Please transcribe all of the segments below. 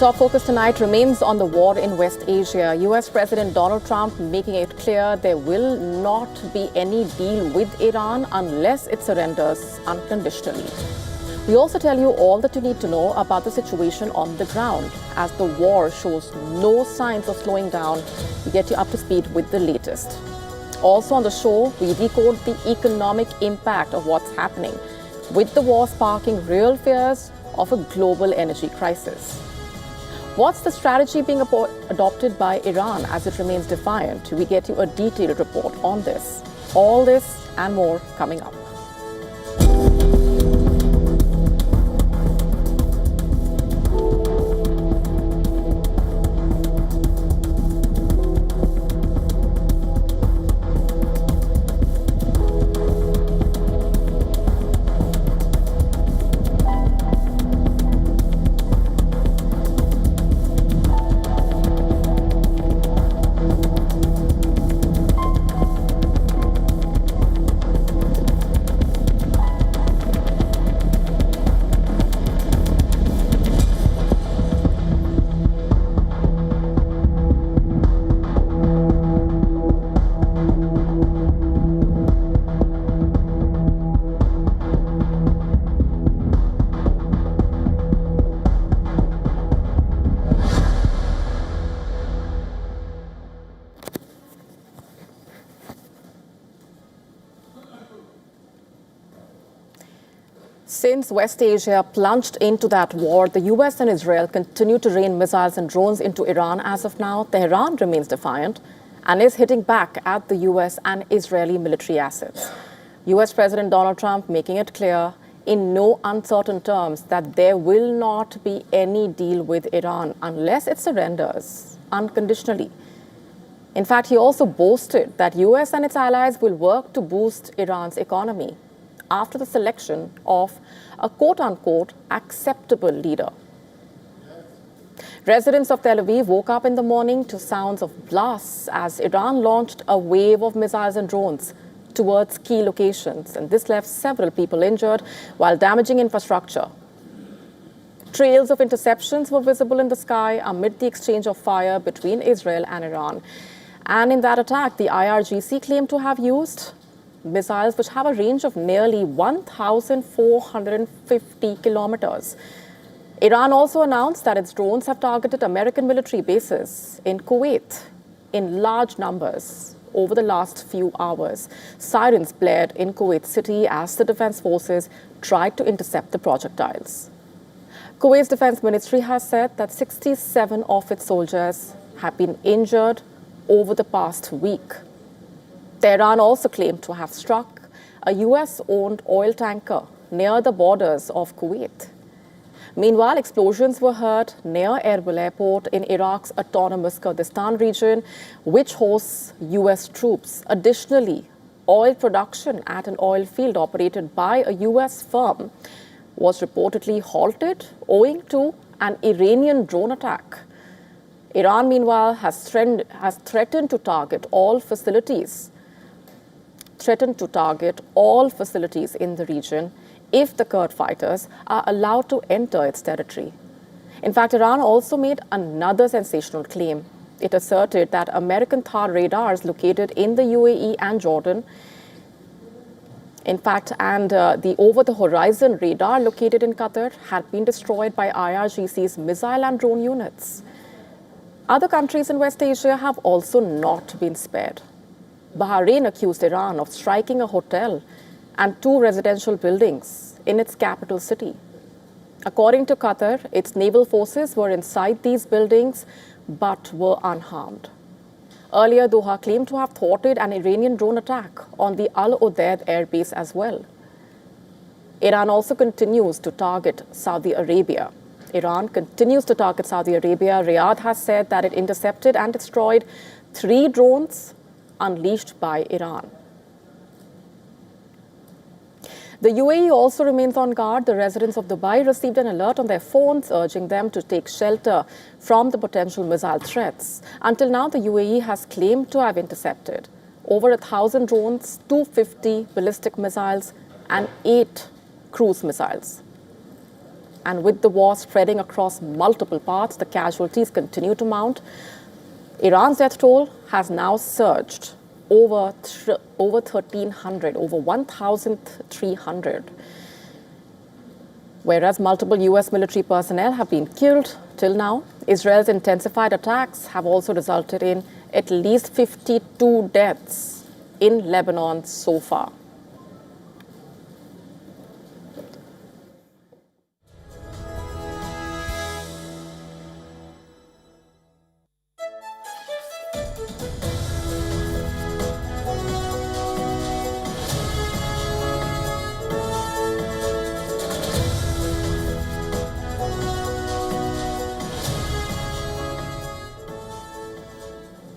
top focus tonight remains on the war in West Asia. U.S. President Donald Trump making it clear there will not be any deal with Iran unless it surrenders unconditionally. We also tell you all that you need to know about the situation on the ground. As the war shows no signs of slowing down, we get you up to speed with the latest. Also on the show, we decode the economic impact of what's happening, with the war sparking real fears of a global energy crisis. What's the strategy being adopted by Iran as it remains defiant? We get you a detailed report on this. All this and more coming up. Since West Asia plunged into that war, the U.S. and Israel continue to rain missiles and drones into Iran as of now. Tehran remains defiant and is hitting back at the U.S. and Israeli military assets. U.S. President Donald Trump making it clear in no uncertain terms that there will not be any deal with Iran unless it surrenders unconditionally. In fact, he also boasted that U.S. and its allies will work to boost Iran's economy after the selection of a quote-unquote acceptable leader. Residents of Tel Aviv woke up in the morning to sounds of blasts as Iran launched a wave of missiles and drones towards key locations, and this left several people injured while damaging infrastructure. Trails of interceptions were visible in the sky amid the exchange of fire between Israel and Iran. And in that attack, the IRGC claimed to have used missiles which have a range of nearly 1,450 kilometers. Iran also announced that its drones have targeted American military bases in Kuwait in large numbers over the last few hours. Sirens blared in Kuwait City as the defense forces tried to intercept the projectiles. Kuwait's defense ministry has said that 67 of its soldiers have been injured over the past week. Tehran also claimed to have struck a U.S.-owned oil tanker near the borders of Kuwait. Meanwhile, explosions were heard near Erbil Airport in Iraq's autonomous Kurdistan region, which hosts U.S. troops. Additionally, oil production at an oil field operated by a U.S. firm was reportedly halted owing to an Iranian drone attack. Iran, meanwhile, has threatened to target all facilities in the region if the Kurd fighters are allowed to enter its territory. In fact, Iran also made another sensational claim. It asserted that American THAAD radars located in the UAE and Jordan, the over-the-horizon radar located in Qatar had been destroyed by IRGC's missile and drone units. Other countries in West Asia have also not been spared. Bahrain accused Iran of striking a hotel and 2 residential buildings in its capital city. According to Qatar, its naval forces were inside these buildings but were unharmed. Earlier, Doha claimed to have thwarted an Iranian drone attack on the Al Udeid airbase as well. Iran also continues to target Saudi Arabia. Riyadh has said that it intercepted and destroyed 3 drones unleashed by Iran. The UAE also remains on guard. The residents of Dubai received an alert on their phones urging them to take shelter from the potential missile threats. Until now, the UAE has claimed to have intercepted over 1,000 drones, 250 ballistic missiles, and 8 cruise missiles. And with the war spreading across multiple parts, the casualties continue to mount. Iran's death toll has now surged over 1,300, over 1,300. Whereas multiple U.S. military personnel have been killed till now, Israel's intensified attacks have also resulted in at least 52 deaths in Lebanon so far.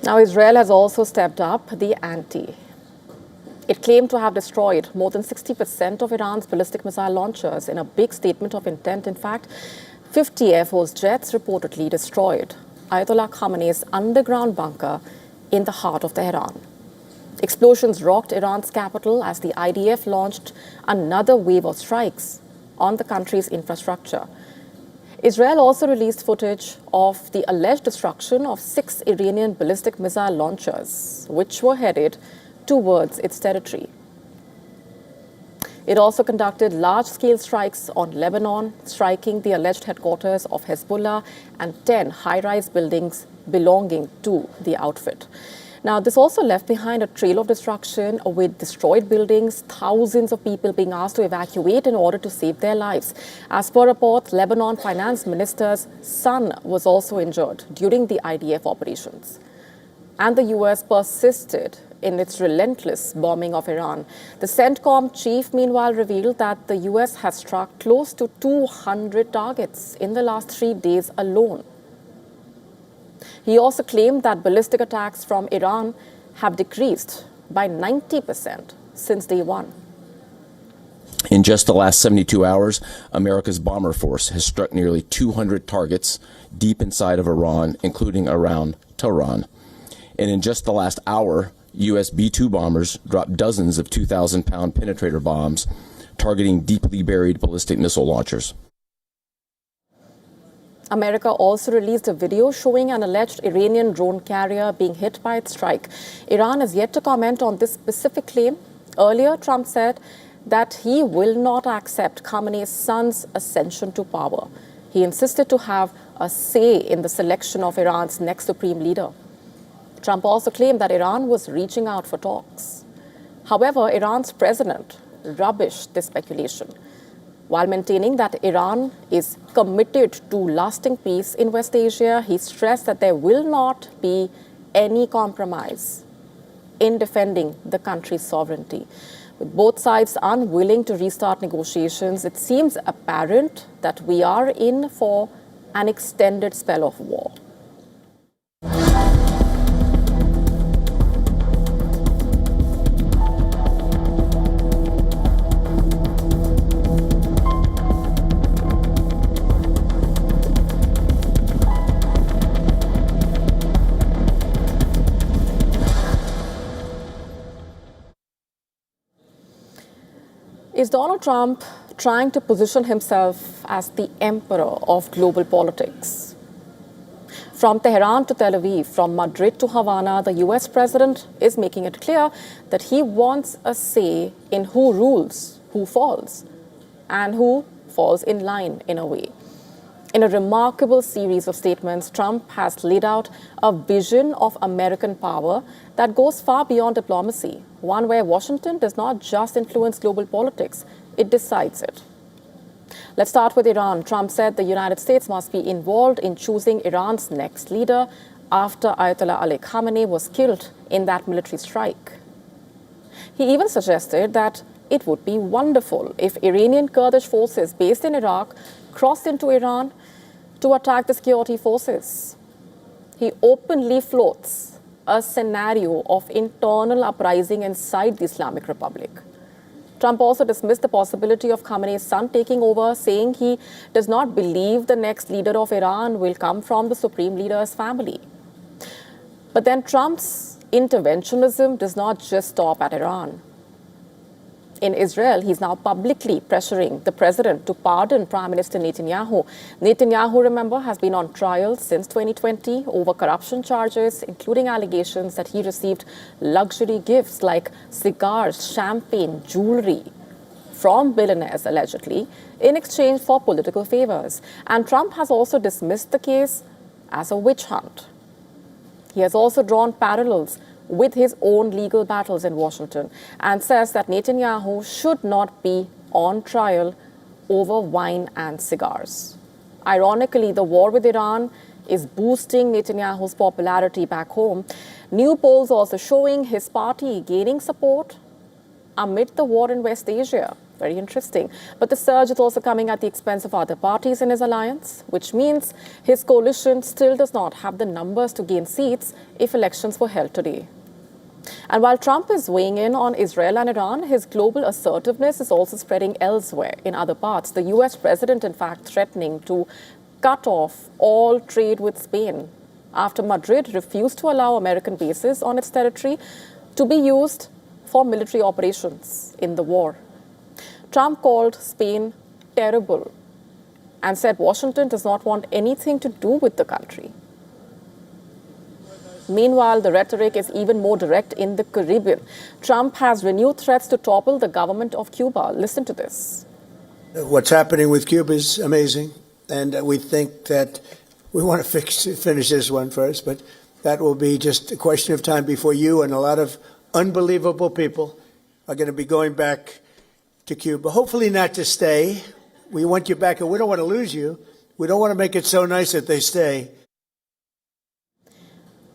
Now, Israel has also stepped up the ante. It claimed to have destroyed more than 60% of Iran's ballistic missile launchers in a big statement of intent. In fact, 50 Air Force jets reportedly destroyed Ayatollah Khamenei's underground bunker in the heart of Tehran. Explosions rocked Iran's capital as the IDF launched another wave of strikes on the country's infrastructure. Israel also released footage of the alleged destruction of 6 Iranian ballistic missile launchers, which were headed towards its territory. It also conducted large-scale strikes on Lebanon, striking the alleged headquarters of Hezbollah and 10 high-rise buildings belonging to the outfit. Now, this also left behind a trail of destruction with destroyed buildings, thousands of people being asked to evacuate in order to save their lives. As per reports, Lebanon finance minister's son was also injured during the IDF operations. And the U.S. persisted in its relentless bombing of Iran. The CENTCOM chief, meanwhile, revealed that the U.S. has struck close to 200 targets in the last 3 days alone. He also claimed that ballistic attacks from Iran have decreased by 90% since day one. In just the last 72 hours, America's bomber force has struck nearly 200 targets deep inside of Iran, including around Tehran. And in just the last hour, U.S. B-2 bombers dropped dozens of 2,000-pound penetrator bombs targeting deeply buried ballistic missile launchers. America also released a video showing an alleged Iranian drone carrier being hit by its strike. Iran has yet to comment on this specific claim. Earlier, Trump said that he will not accept Khamenei's son's ascension to power. He insisted to have a say in the selection of Iran's next supreme leader. Trump also claimed that Iran was reaching out for talks. However, Iran's president rubbished this speculation. While maintaining that Iran is committed to lasting peace in West Asia, he stressed that there will not be any compromise in defending the country's sovereignty. With both sides unwilling to restart negotiations, it seems apparent that we are in for an extended spell of war. Is Donald Trump trying to position himself as the emperor of global politics? From Tehran to Tel Aviv, from Madrid to Havana, the U.S. president is making it clear that he wants a say in who rules, who falls, and who falls in line in a way. In a remarkable series of statements, Trump has laid out a vision of American power that goes far beyond diplomacy, one where Washington does not just influence global politics, it decides it. Let's start with Iran. Trump said the United States must be involved in choosing Iran's next leader after Ayatollah Ali Khamenei was killed in that military strike. He even suggested that it would be wonderful if Iranian Kurdish forces based in Iraq crossed into Iran to attack the security forces. He openly floats a scenario of internal uprising inside the Islamic Republic. Trump also dismissed the possibility of Khamenei's son taking over, saying he does not believe the next leader of Iran will come from the supreme leader's family. But then Trump's interventionism does not just stop at Iran. In Israel, he's now publicly pressuring the president to pardon Prime Minister Netanyahu. Netanyahu, remember, has been on trial since 2020 over corruption charges, including allegations that he received luxury gifts like cigars, champagne, jewelry from billionaires, allegedly, in exchange for political favors. And Trump has also dismissed the case as a witch hunt. He has also drawn parallels with his own legal battles in Washington and says that Netanyahu should not be on trial over wine and cigars. Ironically, the war with Iran is boosting Netanyahu's popularity back home. New polls also showing his party gaining support amid the war in West Asia. Very interesting. But the surge is also coming at the expense of other parties in his alliance, which means his coalition still does not have the numbers to gain seats if elections were held today. And while Trump is weighing in on Israel and Iran, his global assertiveness is also spreading elsewhere in other parts. The U.S. president, in fact, threatening to cut off all trade with Spain after Madrid refused to allow American bases on its territory to be used for military operations in the war. Trump called Spain terrible and said Washington does not want anything to do with the country. Meanwhile, the rhetoric is even more direct in the Caribbean. Trump has renewed threats to topple the government of Cuba. Listen to this. What's happening with Cuba is amazing, and we think that we want to finish this one first, but that will be just a question of time before you and a lot of unbelievable people are going to be going back to Cuba. Hopefully not to stay. We want you back, and we don't want to lose you. We don't want to make it so nice that they stay.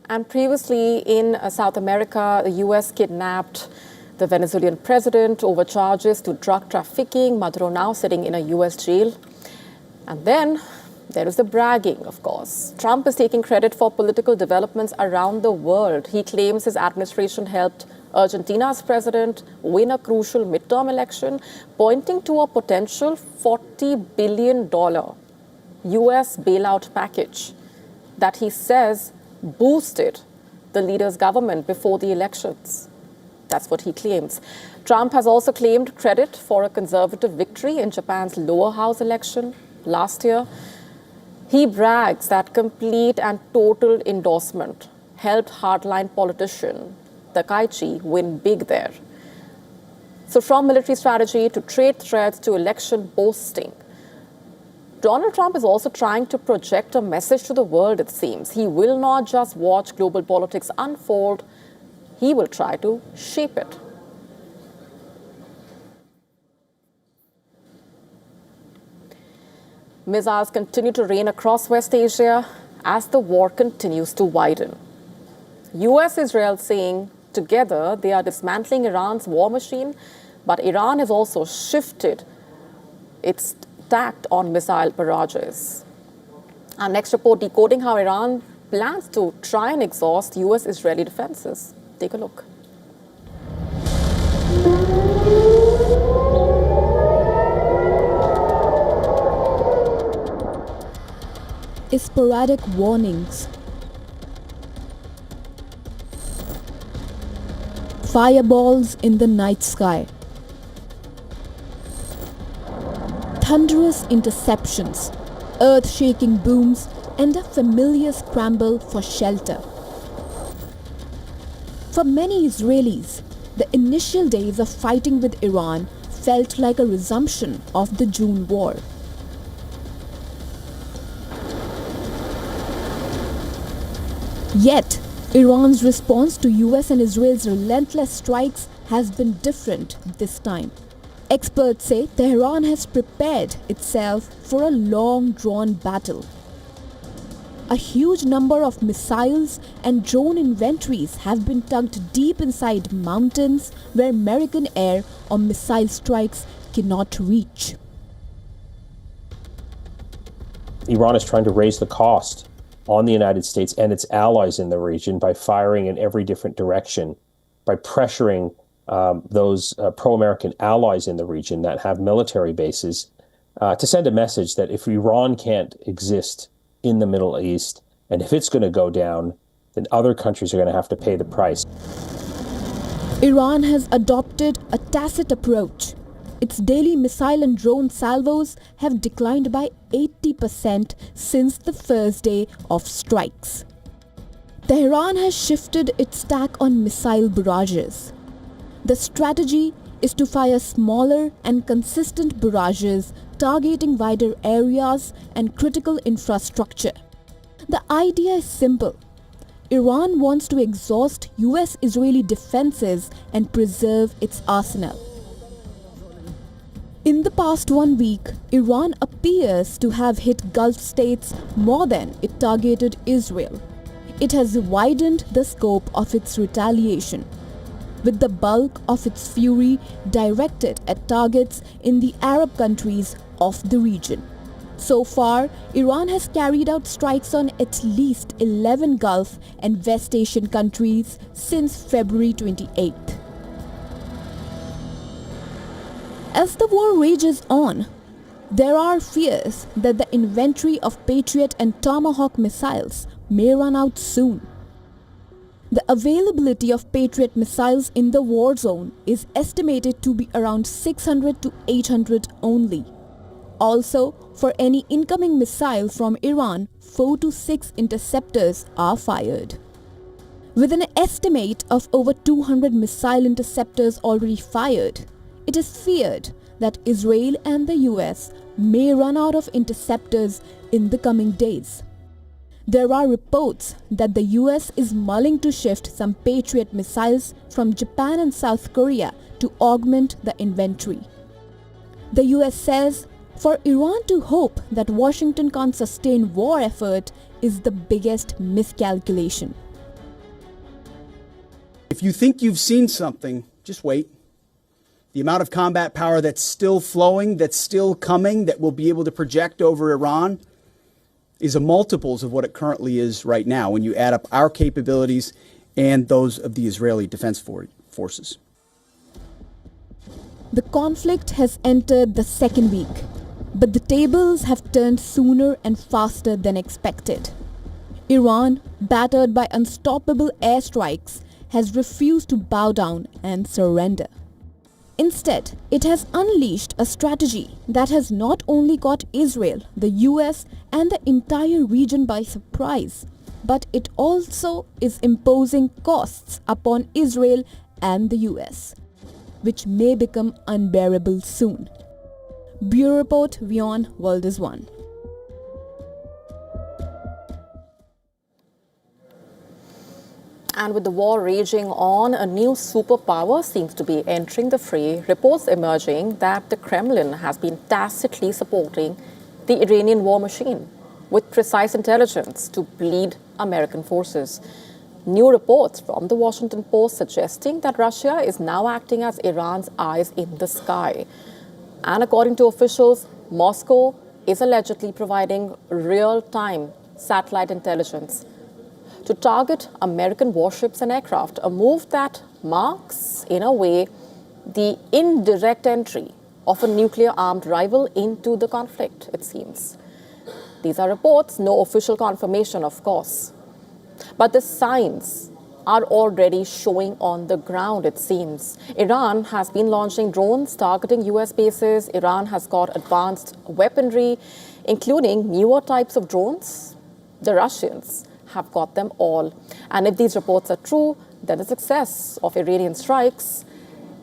And previously in South America, the U.S. kidnapped the Venezuelan president over charges to drug trafficking. Maduro now sitting in a U.S. jail. And then there is the bragging, of course. Trump is taking credit for political developments around the world. He claims his administration helped Argentina's president win a crucial midterm election, pointing to a potential $40 billion U.S. bailout package that he says boosted the leader's government before the elections. That's what he claims. Trump has also claimed credit for a conservative victory in Japan's lower house election last year. He brags that complete and total endorsement helped hardline politician Takaichi win big there. So from military strategy to trade threats to election boasting, Donald Trump is also trying to project a message to the world, it seems. He will not just watch global politics unfold, he will try to shape it. Missiles continue to rain across West Asia as the war continues to widen. U.S.-Israel saying together they are dismantling Iran's war machine, but Iran has also shifted its tact on missile barrages. Our next report decoding how Iran plans to try and exhaust U.S.-Israeli defenses. Take a look. Sporadic warnings. Fireballs in the night sky. Thunderous interceptions, earth-shaking booms, and a familiar scramble for shelter. For many Israelis, the initial days of fighting with Iran felt like a resumption of the June war. Yet, Iran's response to US and Israel's relentless strikes has been different this time. Experts say Tehran has prepared itself for a long-drawn battle. A huge number of missiles and drone inventories have been tucked deep inside mountains where American air or missile strikes cannot reach. Iran is trying to raise the cost on the United States and its allies in the region by firing in every different direction, by pressuring those pro-American allies in the region that have military bases to send a message that if Iran can't exist in the Middle East, and if it's going to go down, then other countries are going to have to pay the price. Iran has adopted a tacit approach. Its daily missile and drone salvos have declined by 80% since the first day of strikes. Tehran has shifted its tack on missile barrages. The strategy is to fire smaller and consistent barrages targeting wider areas and critical infrastructure. The idea is simple. Iran wants to exhaust US-Israeli defenses and preserve its arsenal. In the past 1 week, Iran appears to have hit Gulf states more than it targeted Israel. It has widened the scope of its retaliation, with the bulk of its fury directed at targets in the Arab countries of the region. So far, Iran has carried out strikes on at least 11 Gulf and West Asian countries since February 28th. As the war rages on, there are fears that the inventory of Patriot and Tomahawk missiles may run out soon. The availability of Patriot missiles in the war zone is estimated to be around 600 to 800 only. Also, for any incoming missile from Iran, 4 to 6 interceptors are fired. With an estimate of over 200 missile interceptors already fired, it is feared that Israel and the US may run out of interceptors in the coming days. There are reports that the US is mulling to shift some Patriot missiles from Japan and South Korea to augment the inventory. The US says for Iran to hope that Washington can't sustain war effort is the biggest miscalculation. If you think you've seen something, just wait. The amount of combat power that's still flowing, that's still coming, that we'll be able to project over Iran is a multiples of what it currently is right now when you add up our capabilities and those of the Israeli Defense Forces. The conflict has entered the second week, but the tables have turned sooner and faster than expected. Iran, battered by unstoppable airstrikes, has refused to bow down and surrender. Instead, it has unleashed a strategy that has not only caught Israel, the US, and the entire region by surprise, but it also is imposing costs upon Israel and the US, which may become unbearable soon. Bureau Report, WION World is One. And with the war raging on, a new superpower seems to be entering the fray. Reports emerging that the Kremlin has been tacitly supporting the Iranian war machine with precise intelligence to bleed American forces. New reports from the Washington Post suggesting that Russia is now acting as Iran's eyes in the sky. And according to officials, Moscow is allegedly providing real-time satellite intelligence to target American warships and aircraft, a move that marks, in a way, the indirect entry of a nuclear-armed rival into the conflict, it seems. These are reports, no official confirmation, of course. But the signs are already showing on the ground, it seems. Iran has been launching drones targeting US bases. Iran has got advanced weaponry, including newer types of drones. The Russians have got them all. And if these reports are true, then the success of Iranian strikes.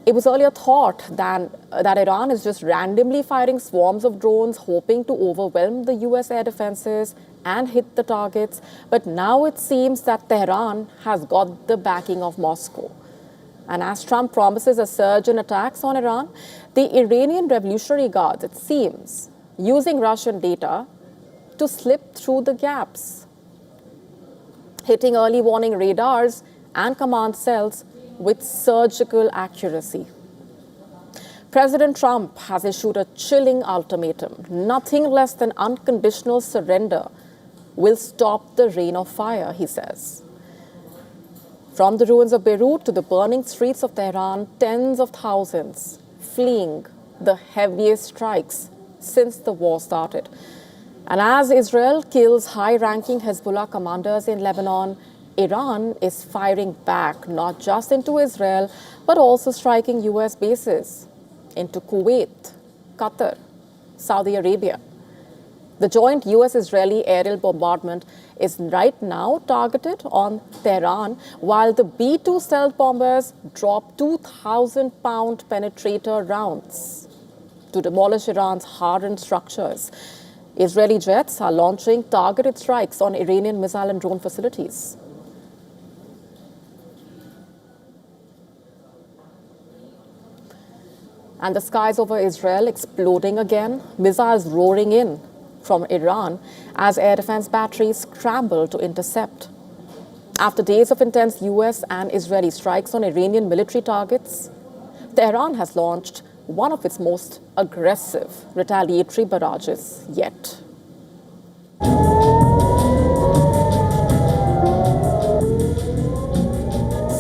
It was earlier thought that Iran is just randomly firing swarms of drones, hoping to overwhelm the US air defenses and hit the targets. But now it seems that Tehran has got the backing of Moscow. And as Trump promises a surge in attacks on Iran, the Iranian Revolutionary Guards, it seems, using Russian data to slip through the gaps, hitting early warning radars and command cells with surgical accuracy. President Trump has issued a chilling ultimatum. Nothing less than unconditional surrender will stop the rain of fire, he says. From the ruins of Beirut to the burning streets of Tehran, tens of thousands fleeing the heaviest strikes since the war started. And as Israel kills high-ranking Hezbollah commanders in Lebanon, Iran is firing back, not just into Israel, but also striking U.S. bases into Kuwait, Qatar, Saudi Arabia. The joint U.S.-Israeli aerial bombardment is right now targeted on Tehran, while the B-2 stealth bombers drop 2,000-pound penetrator rounds to demolish Iran's hardened structures. Israeli jets are launching targeted strikes on Iranian missile and drone facilities. And the skies over Israel exploding again, missiles roaring in from Iran as air defense batteries scramble to intercept. After days of intense U.S. and Israeli strikes on Iranian military targets, Tehran has launched one of its most aggressive retaliatory barrages yet.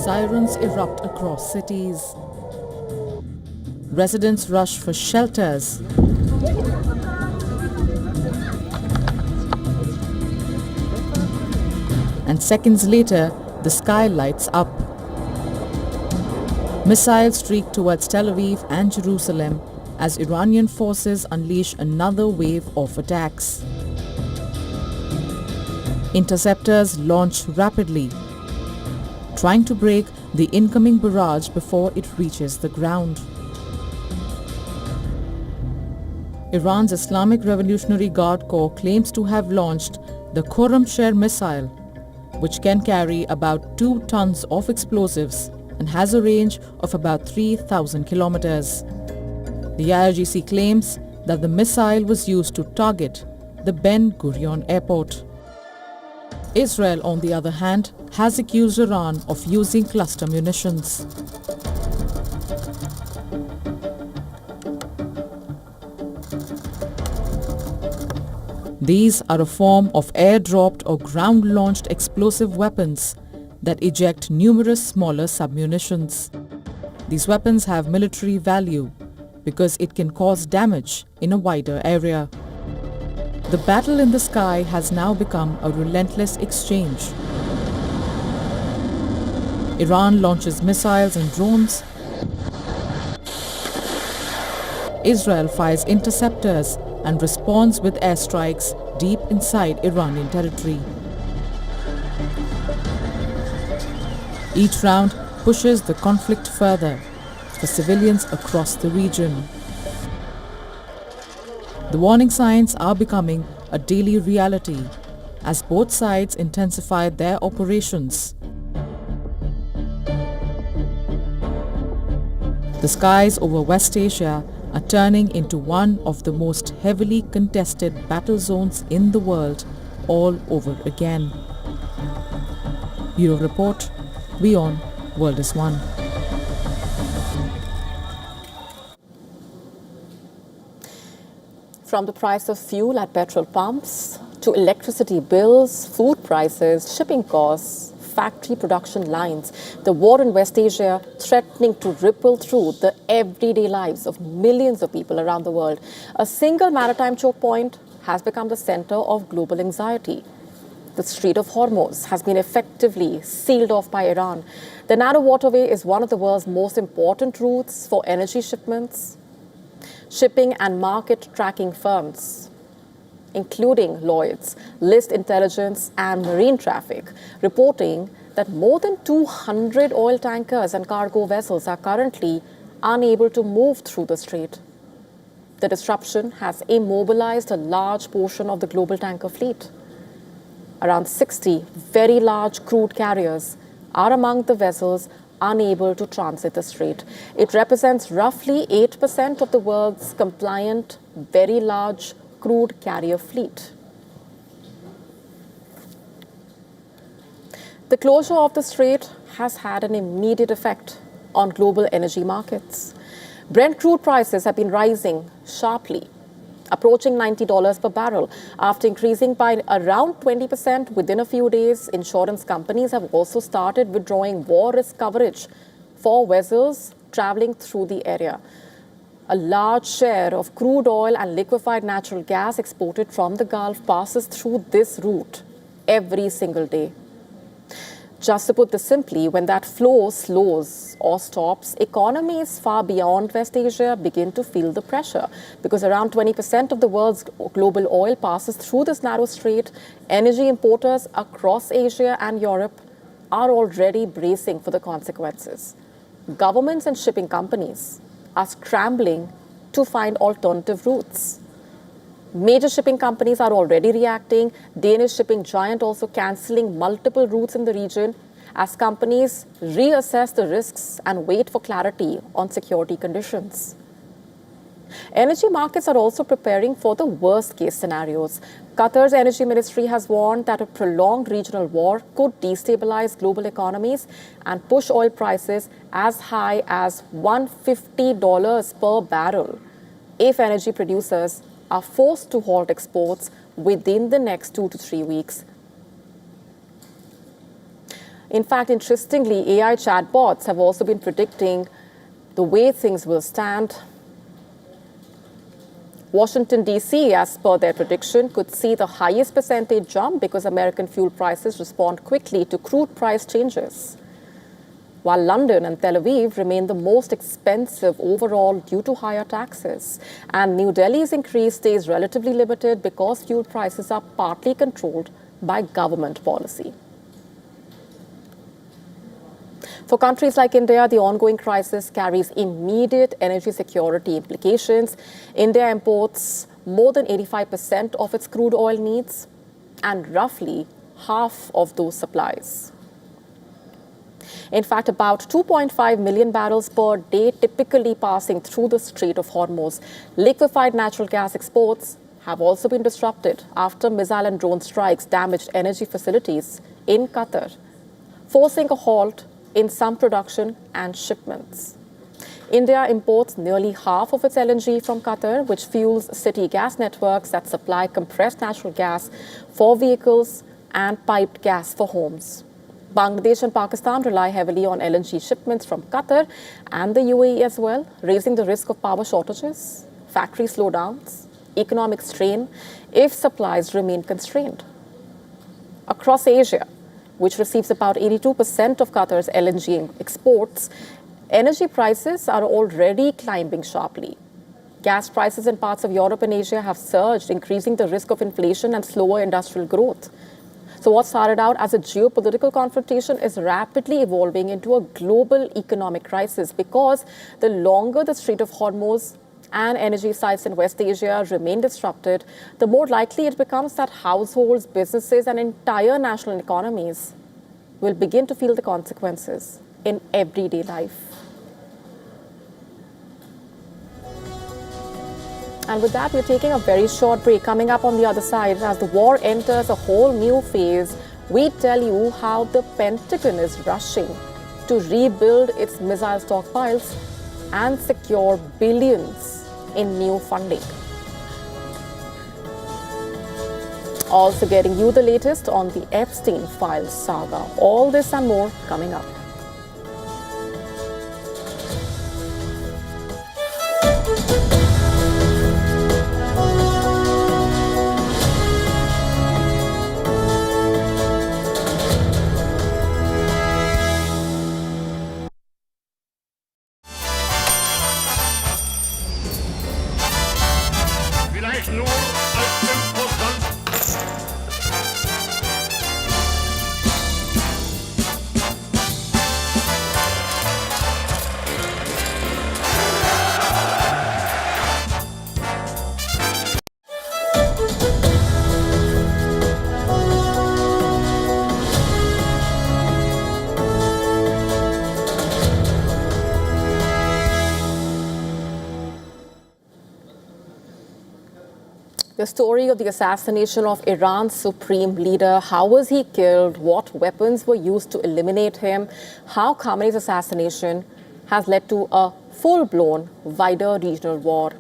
Sirens erupt across cities. Residents rush for shelters. And seconds later, the sky lights up. Missiles streak towards Tel Aviv and Jerusalem as Iranian forces unleash another wave of attacks. Interceptors launch rapidly, trying to break the incoming barrage before it reaches the ground. Iran's Islamic Revolutionary Guard Corps claims to have launched the Khorramsher missile, which can carry about 2 tons of explosives and has a range of about 3,000 kilometers. The IRGC claims that the missile was used to target the Ben Gurion airport. Israel, on the other hand, has accused Iran of using cluster munitions. These are a form of air-dropped or ground-launched explosive weapons that eject numerous smaller submunitions. These weapons have military value because it can cause damage in a wider area. The battle in the sky has now become a relentless exchange. Iran launches missiles and drones. Israel fires interceptors and responds with airstrikes deep inside Iranian territory. Each round pushes the conflict further for civilians across the region. The warning signs are becoming a daily reality as both sides intensify their operations. The skies over West Asia are turning into one of the most heavily contested battle zones in the world all over again. Bureau Report, WION, World is One. From the price of fuel at petrol pumps to electricity bills, food prices, shipping costs, factory production lines, the war in West Asia threatening to ripple through the everyday lives of millions of people around the world. A single maritime choke point has become the center of global anxiety. The Strait of Hormuz has been effectively sealed off by Iran. The narrow waterway is one of the world's most important routes for energy shipments. Shipping and market tracking firms, including Lloyd's, list intelligence and marine traffic, reporting that more than 200 oil tankers and cargo vessels are currently unable to move through the strait. The disruption has immobilized a large portion of the global tanker fleet. Around 60 very large crude carriers are among the vessels unable to transit the strait. It represents roughly 8% of the world's compliant, very large crude carrier fleet. The closure of the strait has had an immediate effect on global energy markets. Brent crude prices have been rising sharply, approaching $90 per barrel. After increasing by around 20% within a few days, insurance companies have also started withdrawing war risk coverage for vessels traveling through the area. A large share of crude oil and liquefied natural gas exported from the Gulf passes through this route every single day. Just to put this simply, when that flow slows or stops, economies far beyond West Asia begin to feel the pressure, because around 20% of the world's global oil passes through this narrow strait. Energy importers across Asia and Europe are already bracing for the consequences. Governments and shipping companies are scrambling to find alternative routes. Major shipping companies are already reacting. Danish shipping giant also cancelling multiple routes in the region as companies reassess the risks and wait for clarity on security conditions. Energy markets are also preparing for the worst case scenarios. Qatar's energy ministry has warned that a prolonged regional war could destabilize global economies and push oil prices as high as $150 per barrel if energy producers are forced to halt exports within the next 2 to 3 weeks. In fact, interestingly, AI chatbots have also been predicting the way things will stand. Washington, D.C., as per their prediction, could see the highest percentage jump because American fuel prices respond quickly to crude price changes, while London and Tel Aviv remain the most expensive overall due to higher taxes. And New Delhi's increase stays relatively limited because fuel prices are partly controlled by government policy. For countries like India, the ongoing crisis carries immediate energy security implications. India imports more than 85% of its crude oil needs and roughly half of those supplies. In fact, about 2.5 million barrels per day typically passing through the Strait of Hormuz. Liquefied natural gas exports have also been disrupted after missile and drone strikes damaged energy facilities in Qatar, forcing a halt in some production and shipments. India imports nearly half of its LNG from Qatar, which fuels city gas networks that supply compressed natural gas for vehicles and piped gas for homes. Bangladesh and Pakistan rely heavily on LNG shipments from Qatar and the UAE as well, raising the risk of power shortages, factory slowdowns, economic strain if supplies remain constrained. Across Asia, which receives about 82% of Qatar's LNG exports, energy prices are already climbing sharply. Gas prices in parts of Europe and Asia have surged, increasing the risk of inflation and slower industrial growth. So what started out as a geopolitical confrontation is rapidly evolving into a global economic crisis, because the longer the Strait of Hormuz and energy sites in West Asia remain disrupted, the more likely it becomes that households, businesses, and entire national economies will begin to feel the consequences in everyday life. And with that, we're taking a very short break. Coming up on the other side, as the war enters a whole new phase, we tell you how the Pentagon is rushing to rebuild its missile stockpiles and secure billions in new funding. Also getting you the latest on the Epstein Files saga. All this and more coming up. The story of the assassination of Iran's supreme leader. How was he killed? What weapons were used to eliminate him? How Khamenei's assassination has led to a full-blown, wider regional war.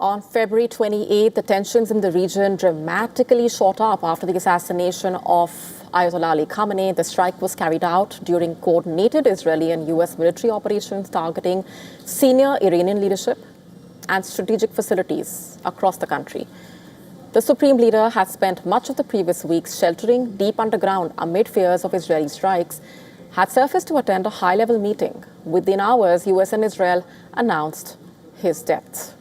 On February 28, the tensions in the region dramatically shot up after the assassination of Ayatollah Ali Khamenei. The strike was carried out during coordinated Israeli and U.S. military operations targeting senior Iranian leadership and strategic facilities across the country. The supreme leader had spent much of the previous weeks sheltering deep underground amid fears of Israeli strikes, had surfaced to attend a high-level meeting. Within hours, U.S. and Israel announced his death.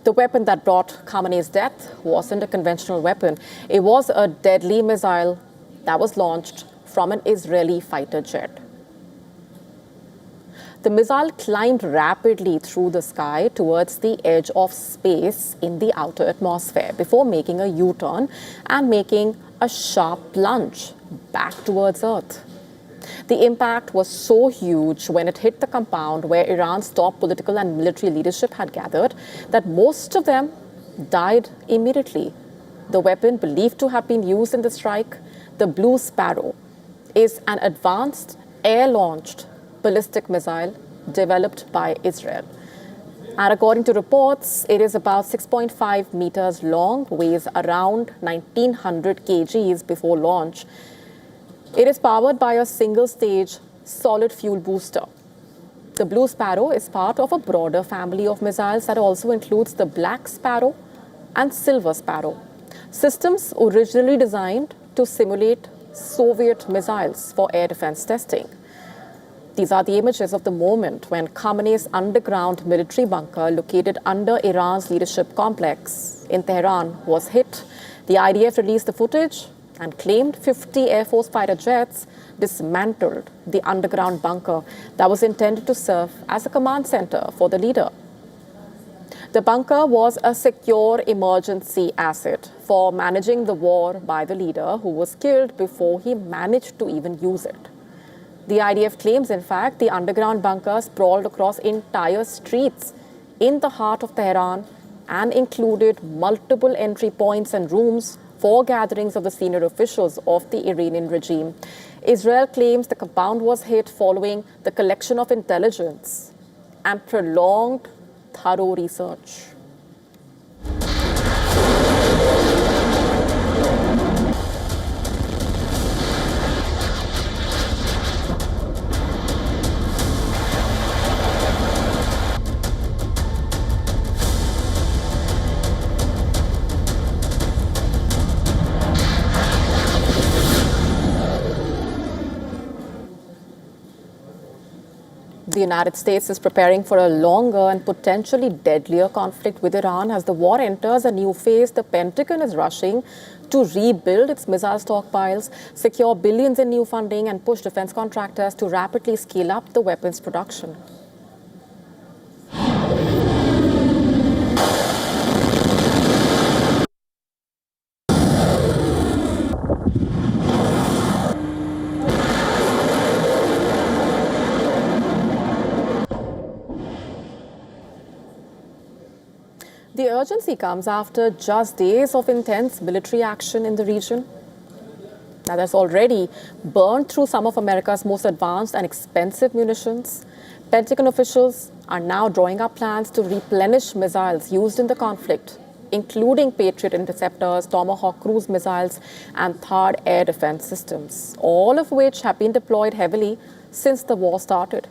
The weapon that brought Khamenei's death wasn't a conventional weapon. It was a deadly missile that was launched from an Israeli fighter jet. The missile climbed rapidly through the sky towards the edge of space in the outer atmosphere before making a U-turn and making a sharp plunge back towards Earth. The impact was so huge when it hit the compound where Iran's top political and military leadership had gathered that most of them died immediately. The weapon believed to have been used in the strike, the Blue Sparrow, is an advanced air-launched ballistic missile developed by Israel. And according to reports, it is about 6.5 meters long, weighs around 1900 kgs before launch. It is powered by a single-stage solid fuel booster. The Blue Sparrow is part of a broader family of missiles that also includes the Black Sparrow and Silver Sparrow, systems originally designed to simulate Soviet missiles for air defense testing. These are the images of the moment when Khamenei's underground military bunker located under Iran's leadership complex in Tehran was hit. The IDF released the footage and claimed 50 Air Force fighter jets dismantled the underground bunker that was intended to serve as a command center for the leader. The bunker was a secure emergency asset for managing the war by the leader, who was killed before he managed to even use it. The IDF claims, in fact, the underground bunker sprawled across entire streets in the heart of Tehran and included multiple entry points and rooms for gatherings of the senior officials of the Iranian regime. Israel claims the compound was hit following the collection of intelligence and prolonged, thorough research. The United States is preparing for a longer and potentially deadlier conflict with Iran. As the war enters a new phase, the Pentagon is rushing to rebuild its missile stockpiles, secure billions in new funding, and push defense contractors to rapidly scale up the weapons production. The urgency comes after just days of intense military action in the region. Now, that's already burned through some of America's most advanced and expensive munitions. Pentagon officials are now drawing up plans to replenish missiles used in the conflict, including Patriot interceptors, Tomahawk cruise missiles, and THAAD air defense systems, all of which have been deployed heavily since the war started.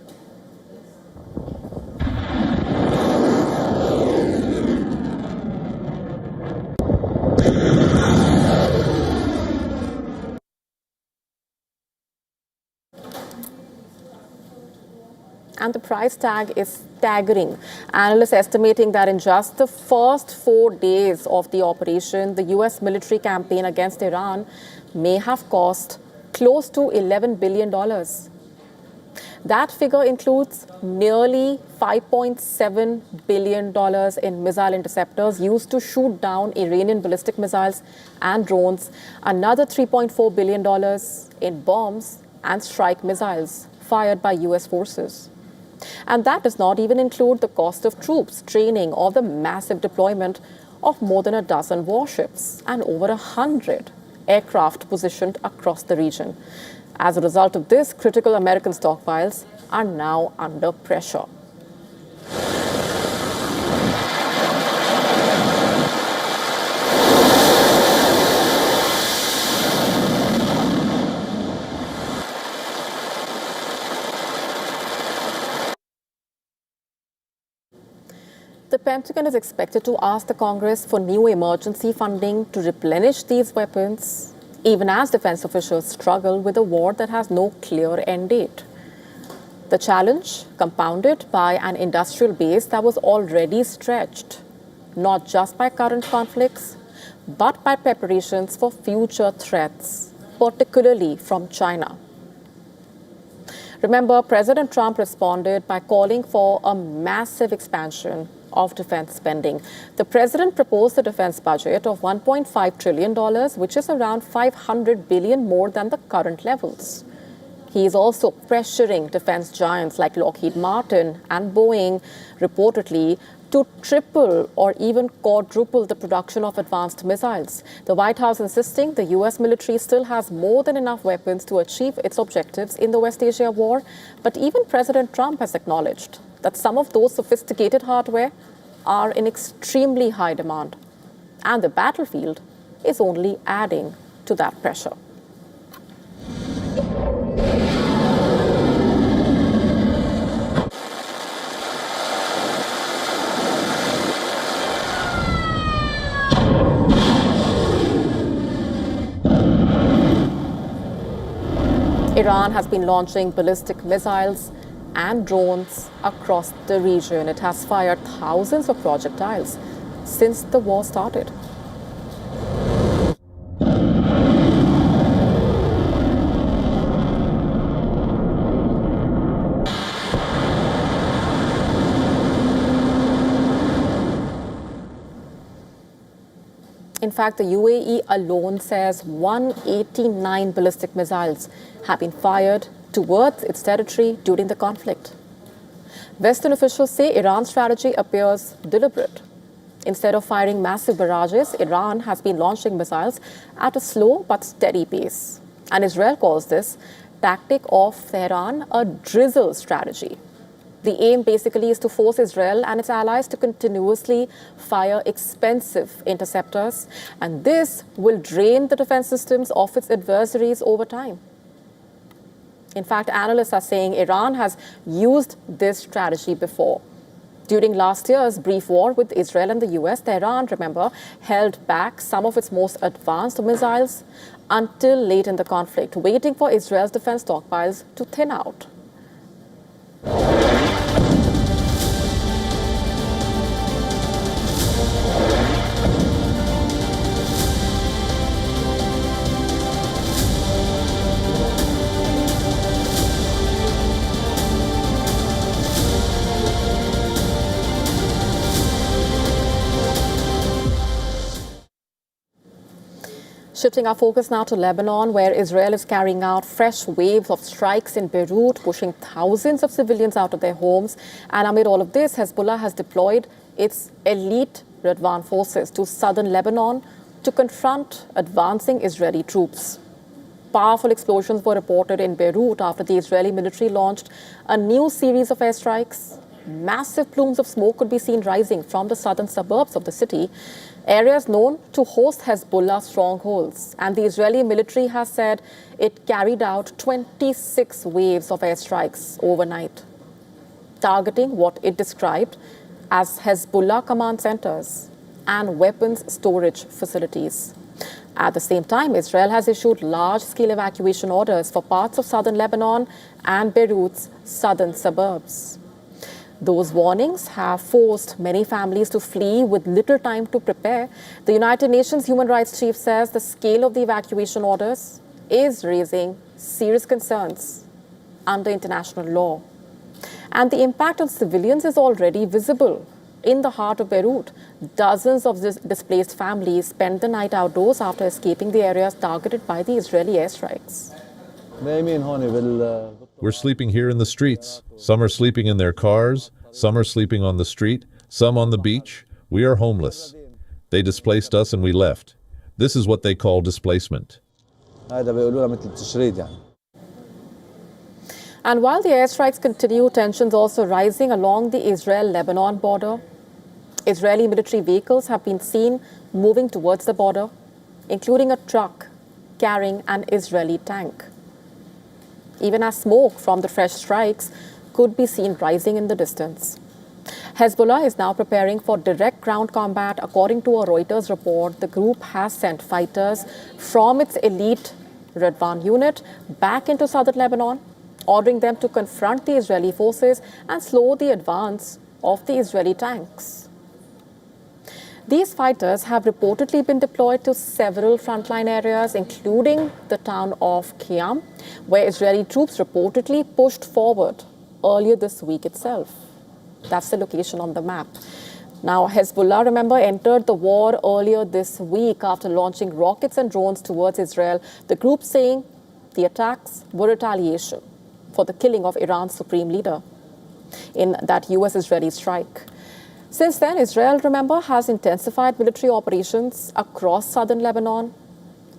And the price tag is staggering. Analysts estimating that in just the first 4 days of the operation, the U.S. military campaign against Iran may have cost close to $11 billion. That figure includes nearly $5.7 billion in missile interceptors used to shoot down Iranian ballistic missiles and drones, another $3.4 billion in bombs and strike missiles fired by U.S. forces. And that does not even include the cost of troops, training, or the massive deployment of more than a dozen warships and over 100 aircraft positioned across the region. As a result of this, critical American stockpiles are now under pressure. Pentagon is expected to ask the Congress for new emergency funding to replenish these weapons, even as defense officials struggle with a war that has no clear end date. The challenge compounded by an industrial base that was already stretched, not just by current conflicts, but by preparations for future threats, particularly from China. Remember, President Trump responded by calling for a massive expansion of defense spending. The president proposed a defense budget of $1.5 trillion, which is around $500 billion more than the current levels. He is also pressuring defense giants like Lockheed Martin and Boeing, reportedly, to triple or even quadruple the production of advanced missiles. The White House insisting the U.S. military still has more than enough weapons to achieve its objectives in the West Asia war. But even President Trump has acknowledged that some of those sophisticated hardware are in extremely high demand. And the battlefield is only adding to that pressure. Iran has been launching ballistic missiles and drones across the region. It has fired thousands of projectiles since the war started. In fact, the UAE alone says 189 ballistic missiles have been fired towards its territory during the conflict. Western officials say Iran's strategy appears deliberate. Instead of firing massive barrages, Iran has been launching missiles at a slow but steady pace. And Israel calls this tactic of Tehran a drizzle strategy. The aim basically is to force Israel and its allies to continuously fire expensive interceptors, and this will drain the defense systems of its adversaries over time. In fact, analysts are saying Iran has used this strategy before. During last year's brief war with Israel and the U.S., Tehran, remember, held back some of its most advanced missiles until late in the conflict, waiting for Israel's defense stockpiles to thin out. Shifting our focus now to Lebanon, where Israel is carrying out fresh waves of strikes in Beirut, pushing thousands of civilians out of their homes. And amid all of this, Hezbollah has deployed its elite Radwan forces to southern Lebanon to confront advancing Israeli troops. Powerful explosions were reported in Beirut after the Israeli military launched a new series of airstrikes. Massive plumes of smoke could be seen rising from the southern suburbs of the city, areas known to host Hezbollah strongholds. And the Israeli military has said it carried out 26 waves of airstrikes overnight, targeting what it described as Hezbollah command centers and weapons storage facilities. At the same time, Israel has issued large-scale evacuation orders for parts of southern Lebanon and Beirut's southern suburbs. Those warnings have forced many families to flee with little time to prepare. The United Nations Human Rights Chief says the scale of the evacuation orders is raising serious concerns under international law. And the impact on civilians is already visible. In the heart of Beirut, dozens of displaced families spent the night outdoors after escaping the areas targeted by the Israeli airstrikes. We're sleeping here in the streets. Some are sleeping in their cars, some are sleeping on the street, some on the beach. We are homeless. They displaced us and we left. This is what they call displacement. And while the airstrikes continue, tensions also rising along the Israel-Lebanon border. Israeli military vehicles have been seen moving towards the border, including a truck carrying an Israeli tank. Even as smoke from the fresh strikes could be seen rising in the distance. Hezbollah is now preparing for direct ground combat. According to a Reuters report, the group has sent fighters from its elite Radwan unit back into southern Lebanon, ordering them to confront the Israeli forces and slow the advance of the Israeli tanks. These fighters have reportedly been deployed to several frontline areas, including the town of Khiam, where Israeli troops reportedly pushed forward earlier this week itself. That's the location on the map. Now, Hezbollah, remember, entered the war earlier this week after launching rockets and drones towards Israel, the group saying the attacks were retaliation for the killing of Iran's supreme leader in that U.S.-Israeli strike. Since then, Israel, remember, has intensified military operations across southern Lebanon.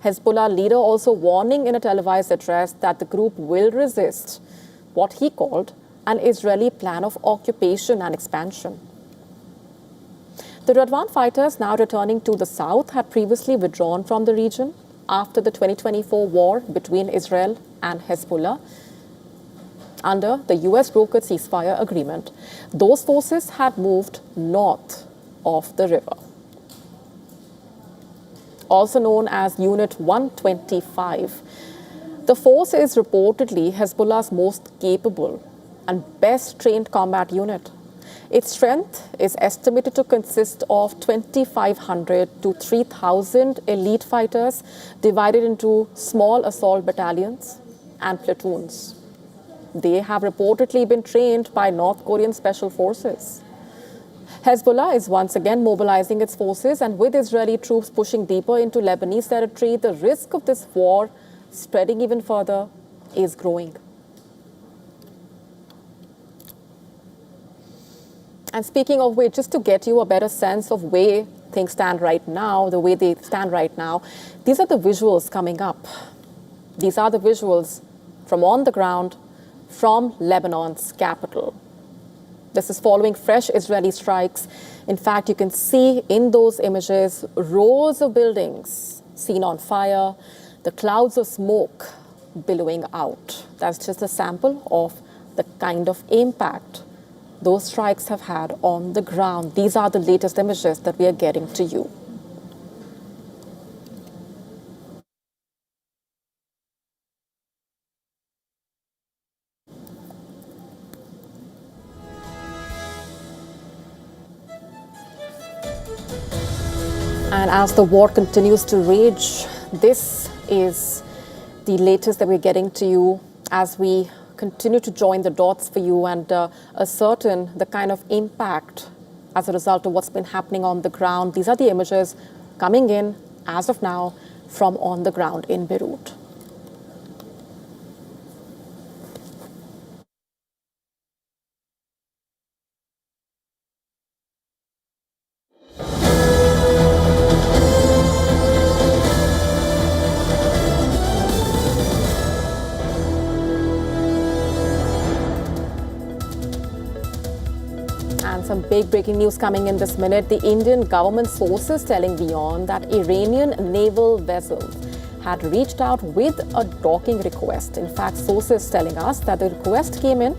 Hezbollah leader also warning in a televised address that the group will resist what he called an Israeli plan of occupation and expansion. The Radwan fighters, now returning to the south, had previously withdrawn from the region after the 2024 war between Israel and Hezbollah. Under the U.S. brokered ceasefire agreement, those forces had moved north of the river. Also known as Unit 125, the force is reportedly Hezbollah's most capable and best trained combat unit. Its strength is estimated to consist of 2,500 to 3,000 elite fighters divided into small assault battalions and platoons. They have reportedly been trained by North Korean special forces. Hezbollah is once again mobilizing its forces, and with Israeli troops pushing deeper into Lebanese territory, the risk of this war spreading even further is growing. And speaking of which, just to get you a better sense of where things stand right now, the way they stand right now, these are the visuals coming up. These are the visuals from on the ground from Lebanon's capital. This is following fresh Israeli strikes. In fact, you can see in those images rows of buildings seen on fire, the clouds of smoke billowing out. That's just a sample of the kind of impact those strikes have had on the ground. These are the latest images that we are getting to you. And as the war continues to rage, this is the latest that we're getting to you as we continue to join the dots for you and ascertain the kind of impact as a result of what's been happening on the ground. These are the images coming in as of now from on the ground in Beirut. And some big breaking news coming in this minute. The Indian government sources telling WION that Iranian naval vessels had reached out with a docking request. In fact, sources telling us that the request came in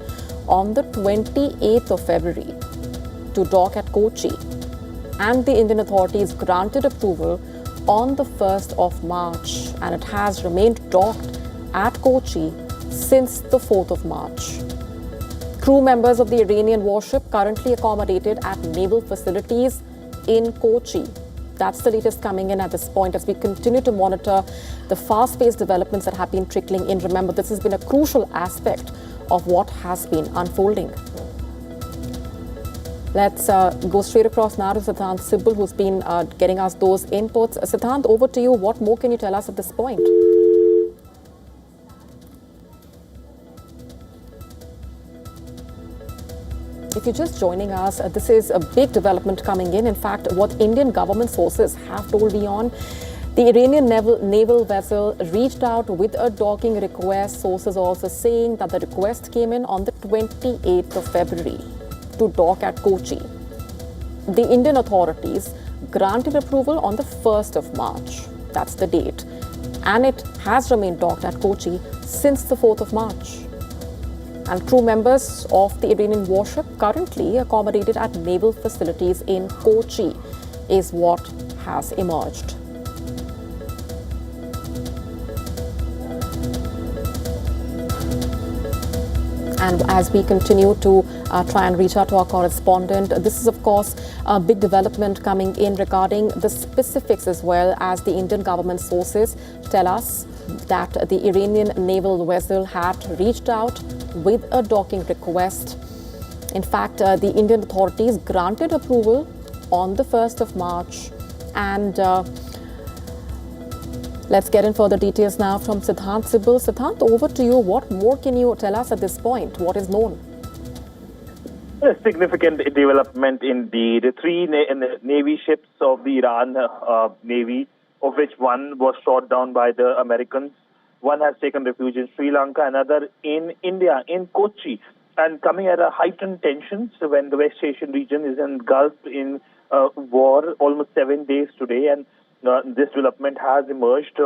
on the 28th of February to dock at Kochi. And the Indian authorities granted approval on the 1st of March. And it has remained docked at Kochi since the 4th of March. Crew members of the Iranian warship currently accommodated at naval facilities in Kochi. That's the latest coming in at this point as we continue to monitor the fast-paced developments that have been trickling in. Remember, this has been a crucial aspect of what has been unfolding. Let's go straight across now to Siddhant Sibbal, who's been getting us those inputs. Siddhant, over to you. What more can you tell us at this point? If you're just joining us, this is a big development coming in. In fact, what Indian government sources have told WION, the Iranian naval vessel reached out with a docking request. Sources also saying that the request came in on the 28th of February to dock at Kochi. The Indian authorities granted approval on the 1st of March. That's the date. And it has remained docked at Kochi since the 4th of March. And crew members of the Iranian warship currently accommodated at naval facilities in Kochi is what has emerged. And as we continue to try and reach out to our correspondent, this is, of course, a big development coming in regarding the specifics, as well as the Indian government sources tell us that the Iranian naval vessel had reached out with a docking request. In fact, the Indian authorities granted approval on the 1st of March. And let's get in further details now from Siddhant Sibal. Siddhant, over to you. What more can you tell us at this point? What is known? A significant development indeed. Three Navy ships of the Iran Navy, of which one was shot down by the Americans. One has taken refuge in Sri Lanka, another in India, in Kochi, and coming at a heightened tensions when the West Asian region is engulfed in war almost 7 days today, and this development has emerged.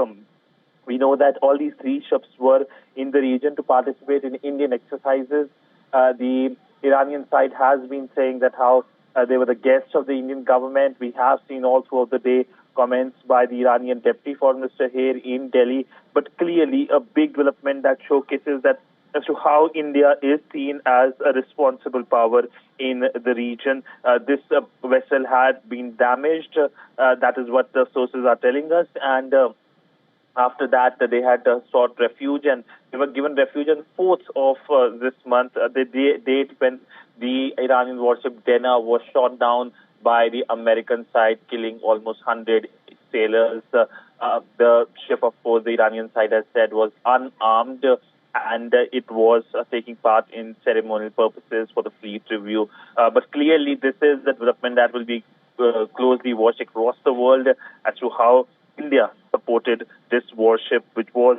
We know that all these three ships were in the region to participate in Indian exercises. The Iranian side has been saying that how they were the guests of the Indian government. We have seen all throughout the day comments by the Iranian Deputy Foreign Minister here in Delhi, but clearly a big development that showcases that as to how India is seen as a responsible power in the region. This vessel had been damaged. That is what the sources are telling us. And after that, they had sought refuge, and they were given refuge on 4th of this month, the date when the Iranian warship Dena was shot down by the American side, killing almost 100 sailors. The ship, of course, the Iranian side has said was unarmed, and it was taking part in ceremonial purposes for the fleet review. But clearly, this is the development that will be closely watched across the world as to how India supported this warship, which was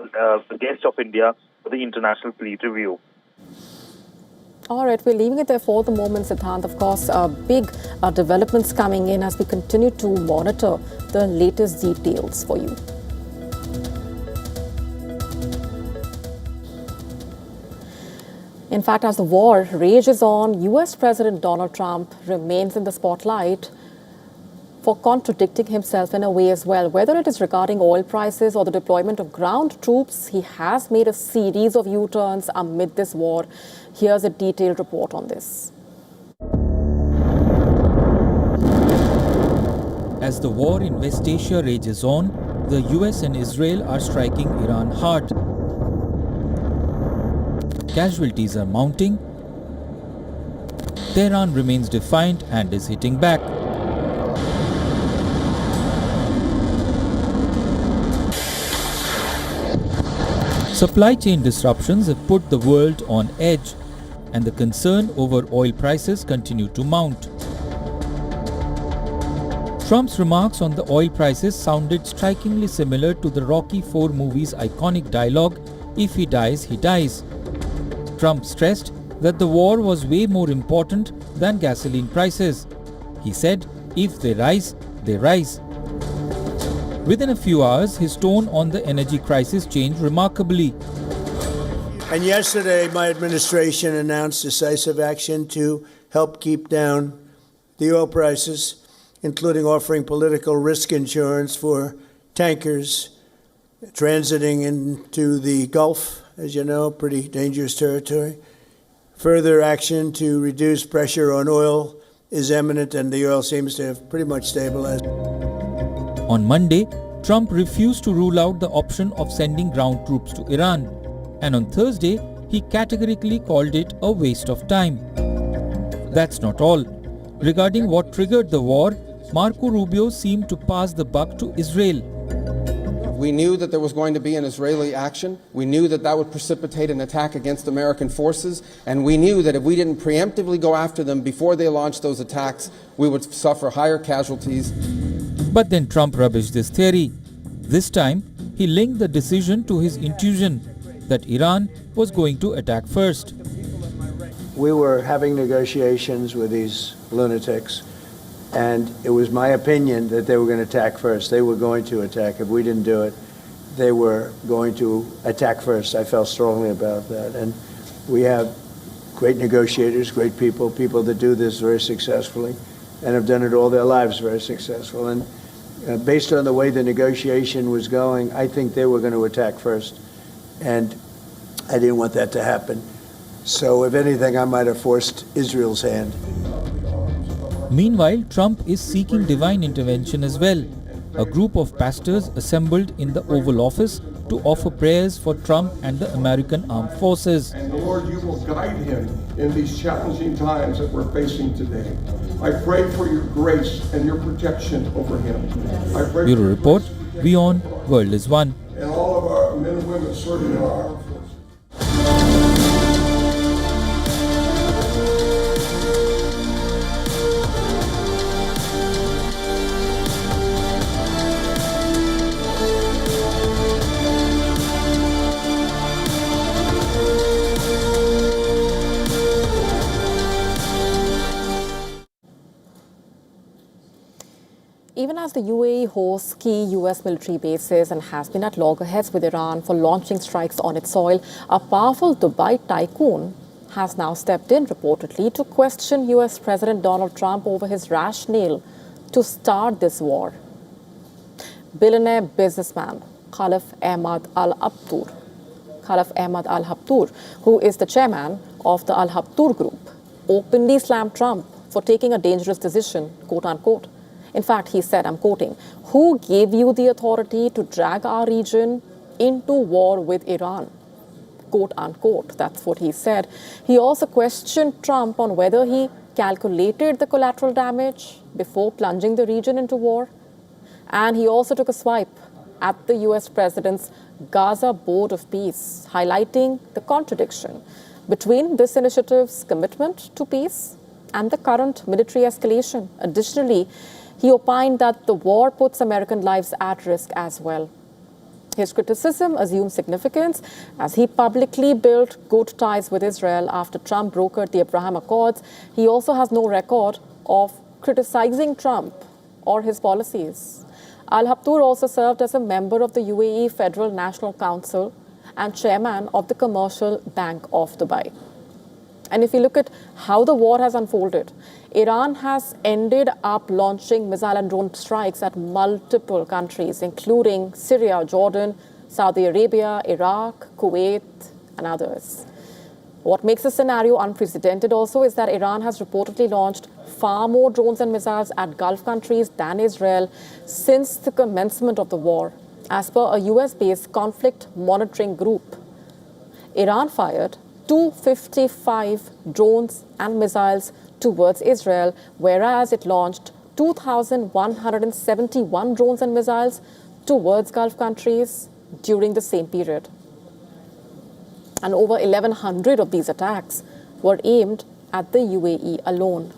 the guest of India for the international fleet review. All right, we're leaving it there for the moment, Siddhant. Of course, big developments coming in as we continue to monitor the latest details for you. In fact, as the war rages on, U.S. President Donald Trump remains in the spotlight for contradicting himself in a way as well. Whether it is regarding oil prices or the deployment of ground troops, he has made a series of U-turns amid this war. Here's a detailed report on this. As the war in West Asia rages on, the US and Israel are striking Iran hard. Casualties are mounting. Tehran remains defiant and is hitting back. Supply chain disruptions have put the world on edge, and the concern over oil prices continue to mount. Trump's remarks on the oil prices sounded strikingly similar to the Rocky IV movie's iconic dialogue, "If he dies, he dies." Trump stressed that the war was way more important than gasoline prices. He said, "If they rise, they rise." Within a few hours, his tone on the energy crisis changed remarkably. And yesterday, my administration announced decisive action to help keep down the oil prices, including offering political risk insurance for tankers transiting into the Gulf, as you know, pretty dangerous territory. Further action to reduce pressure on oil is imminent, and the oil seems to have pretty much stabilized. On Monday, Trump refused to rule out the option of sending ground troops to Iran. And on Thursday, he categorically called it a waste of time. That's not all. Regarding what triggered the war, Marco Rubio seemed to pass the buck to Israel. We knew that there was going to be an Israeli action. We knew that that would precipitate an attack against American forces. And we knew that if we didn't preemptively go after them before they launched those attacks, we would suffer higher casualties. But then Trump rubbished this theory. This time, he linked the decision to his intuition that Iran was going to attack first. We were having negotiations with these lunatics, and it was my opinion that they were going to attack first. They were going to attack. If we didn't do it, they were going to attack first. I felt strongly about that. And we have great negotiators, great people, people that do this very successfully and have done it all their lives very successful. And based on the way the negotiation was going, I think they were going to attack first. And I didn't want that to happen. So if anything, I might have forced Israel's hand. Meanwhile, Trump is seeking divine intervention as well. A group of pastors assembled in the Oval Office to offer prayers for Trump and the American armed forces. And Lord, you will guide him in these challenging times that we're facing today. I pray for your grace and your protection over him. I pray Bureau Report, WION World is One. And all of our men and women serving in our armed forces. Even as the UAE hosts key US military bases and has been at loggerheads with Iran for launching strikes on its soil, a powerful Dubai tycoon has now stepped in reportedly to question US President Donald Trump over his rationale to start this war. Billionaire businessman Khalif Ahmad Al Habtoor, who is the chairman of the Al Habtoor Group, openly slammed Trump for taking a dangerous decision, quote unquote. In fact, he said, I'm quoting, "Who gave you the authority to drag our region into war with Iran?" Quote unquote. That's what he said. He also questioned Trump on whether he calculated the collateral damage before plunging the region into war. And he also took a swipe at the US president's Gaza Board of Peace, highlighting the contradiction between this initiative's commitment to peace and the current military escalation. Additionally, he opined that the war puts American lives at risk as well. His criticism assumed significance as he publicly built good ties with Israel after Trump brokered the Abraham Accords. He also has no record of criticizing Trump or his policies. Al Habtoor also served as a member of the UAE Federal National Council and chairman of the Commercial Bank of Dubai. And if you look at how the war has unfolded, Iran has ended up launching missile and drone strikes at multiple countries, including Syria, Jordan, Saudi Arabia, Iraq, Kuwait, and others. What makes the scenario unprecedented also is that Iran has reportedly launched far more drones and missiles at Gulf countries than Israel since the commencement of the war, as per a US-based conflict monitoring group. Iran fired 255 drones and missiles towards Israel, whereas it launched 2,171 drones and missiles towards Gulf countries during the same period. And over 1,100 of these attacks were aimed at the UAE alone.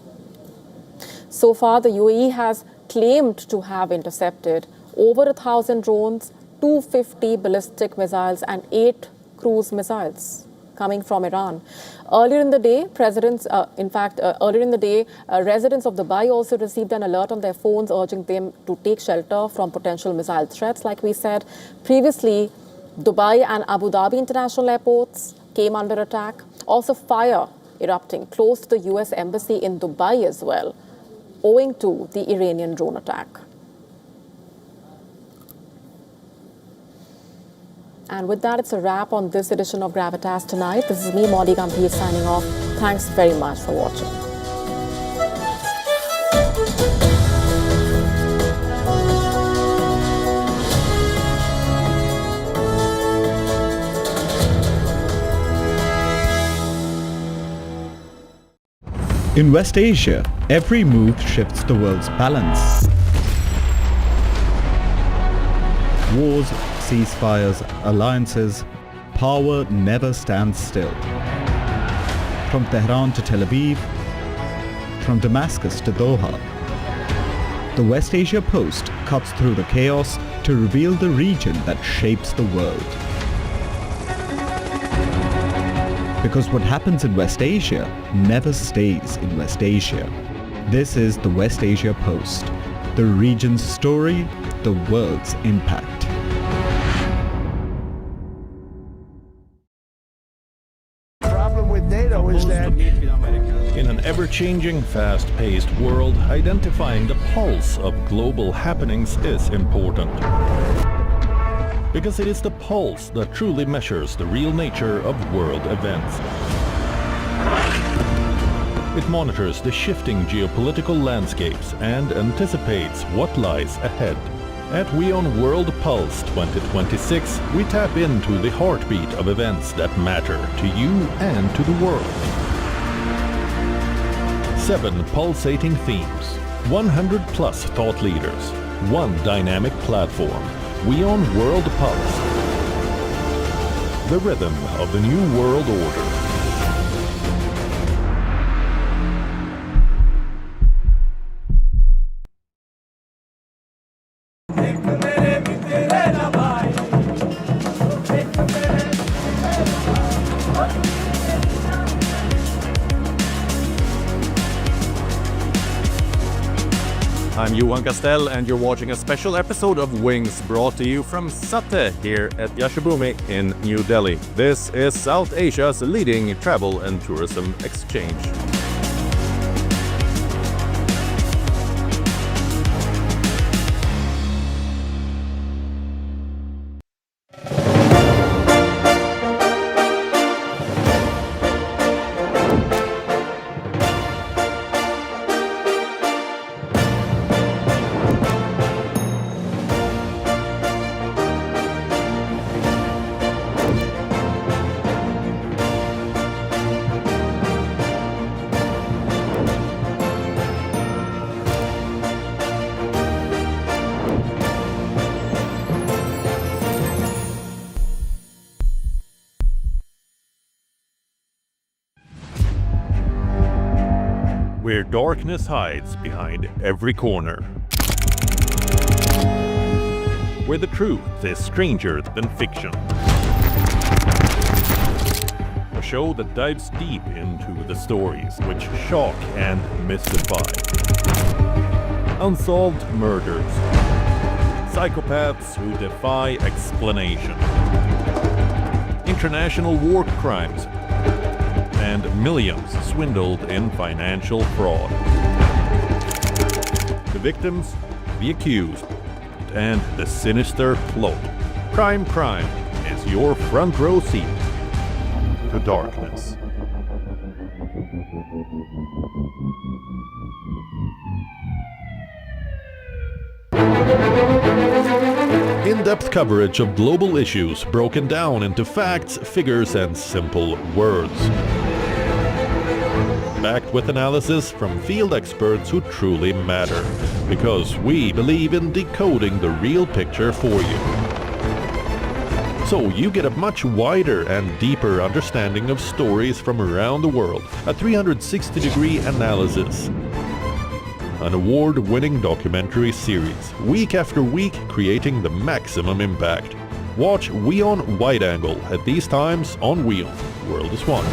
So far, the UAE has claimed to have intercepted over 1,000 drones, 250 ballistic missiles, and 8 cruise missiles coming from Iran. Earlier in the day, residents of Dubai also received an alert on their phones urging them to take shelter from potential missile threats, like we said. Previously, Dubai and Abu Dhabi international airports came under attack. Also, fire erupting close to the US embassy in Dubai as well, owing to the Iranian drone attack. And with that, it's a wrap on this edition of Gravitas tonight. This is me, Maudie Gambhir, signing off. Thanks very much for watching. In West Asia, every move shifts the world's balance. Wars, ceasefires, alliances, power never stands still. From Tehran to Tel Aviv, from Damascus to Doha, the West Asia Post cuts through the chaos to reveal the region that shapes the world. Because what happens in West Asia never stays in West Asia. This is the West Asia Post, the region's story, the world's impact. The problem with NATO is that ever-changing, fast-paced world, identifying the pulse of global happenings is important. Because it is the pulse that truly measures the real nature of world events. It monitors the shifting geopolitical landscapes and anticipates what lies ahead. At WION World Pulse 2026, we tap into the heartbeat of events that matter to you and to the world. 7 pulsating themes, 100 plus thought leaders, 1 dynamic platform, WION World Pulse. The rhythm of the new world order. I'm Johan Castell, and you're watching a special episode of Wings brought to you from Sateh here at Yashobumi in New Delhi. This is South Asia's leading travel and tourism exchange. Where darkness hides behind every corner. Where the truth is stranger than fiction. A show that dives deep into the stories which shock and mystify. Unsolved murders. Psychopaths who defy explanation. International war crimes. And millions swindled in financial fraud. The victims, the accused, and the sinister plot. Crime is your front row seat to darkness. In-depth coverage of global issues broken down into facts, figures, and simple words. Backed with analysis from field experts who truly matter, because we believe in decoding the real picture for you. So you get a much wider and deeper understanding of stories from around the world, a 360-degree analysis. An award-winning documentary series, week after week creating the maximum impact. Watch WION Wide Angle at these times on WION World is One.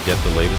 Get the latest